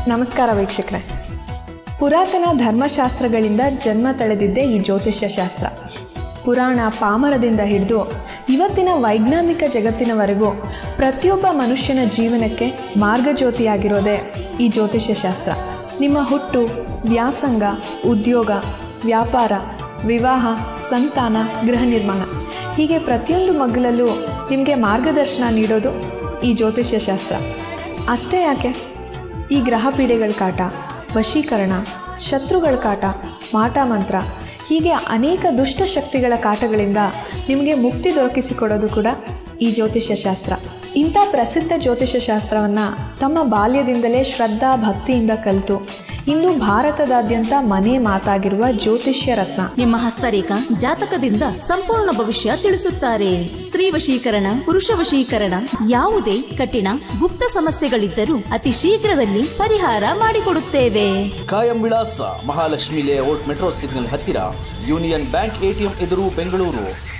ನಮಸ್ಕಾರ ವೀಕ್ಷಕರೇ. ಪುರಾತನ ಧರ್ಮಶಾಸ್ತ್ರಗಳಿಂದ ಜನ್ಮ ತಳೆದಿದ್ದೇ ಈ ಜ್ಯೋತಿಷ್ಯ ಶಾಸ್ತ್ರ. ಪುರಾಣ ಪಾಮರದಿಂದ ಹಿಡಿದು ಇವತ್ತಿನ ವೈಜ್ಞಾನಿಕ ಜಗತ್ತಿನವರೆಗೂ ಪ್ರತಿಯೊಬ್ಬ ಮನುಷ್ಯನ ಜೀವನಕ್ಕೆ ಮಾರ್ಗಜ್ಯೋತಿಯಾಗಿರೋದೇ ಈ ಜ್ಯೋತಿಷ್ಯ ಶಾಸ್ತ್ರ. ನಿಮ್ಮ ಹುಟ್ಟು, ವ್ಯಾಸಂಗ, ಉದ್ಯೋಗ, ವ್ಯಾಪಾರ, ವಿವಾಹ, ಸಂತಾನ, ಗೃಹ ನಿರ್ಮಾಣ ಹೀಗೆ ಪ್ರತಿಯೊಂದು ಮಗ್ಗಲಲ್ಲೂ ನಿಮಗೆ ಮಾರ್ಗದರ್ಶನ ನೀಡೋದು ಈ ಜ್ಯೋತಿಷ್ಯ ಶಾಸ್ತ್ರ. ಅಷ್ಟೇ ಯಾಕೆ, ಈ ಗ್ರಹ ಪೀಡೆಗಳ ಕಾಟ, ವಶೀಕರಣ, ಶತ್ರುಗಳ ಕಾಟ, ಮಾಟ ಮಂತ್ರ ಹೀಗೆ ಅನೇಕ ದುಷ್ಟ ಶಕ್ತಿಗಳ ಕಾಟಗಳಿಂದ ನಿಮಗೆ ಮುಕ್ತಿ ದೊರಕಿಸಿಕೊಡೋದು ಕೂಡ ಈ ಜ್ಯೋತಿಷ್ಯ ಶಾಸ್ತ್ರ. ಇಂಥ ಪ್ರಸಿದ್ಧ ಜ್ಯೋತಿಷ್ಯ ಶಾಸ್ತ್ರವನ್ನು ತಮ್ಮ ಬಾಲ್ಯದಿಂದಲೇ ಶ್ರದ್ಧಾ ಭಕ್ತಿಯಿಂದ ಕಲಿತು ಇಂದು ಭಾರತದಾದ್ಯಂತ ಮನೆ ಮಾತಾಗಿರುವ ಜ್ಯೋತಿಷ್ಯ ರತ್ನ ನಿಮ್ಮ ಹಸ್ತರೇಖಾ ಜಾತಕದಿಂದ ಸಂಪೂರ್ಣ ಭವಿಷ್ಯ ತಿಳಿಸುತ್ತಾರೆ. ಸ್ತ್ರೀ ವಶೀಕರಣ, ಪುರುಷ ವಶೀಕರಣ, ಯಾವುದೇ ಕಠಿಣ ಗುಪ್ತ ಸಮಸ್ಯೆಗಳಿದ್ದರೂ ಅತಿ ಶೀಘ್ರದಲ್ಲಿ ಪರಿಹಾರ ಮಾಡಿಕೊಡುತ್ತೇವೆ. ಕಾಯಂ ವಿಳಾಸ, ಮಹಾಲಕ್ಷ್ಮಿ ಲೇಔಟ್, ಮೆಟ್ರೋ ಸಿಗ್ನಲ್ ಹತ್ತಿರ, ಯೂನಿಯನ್ ಬ್ಯಾಂಕ್ ATM ಎದುರು, ಬೆಂಗಳೂರು.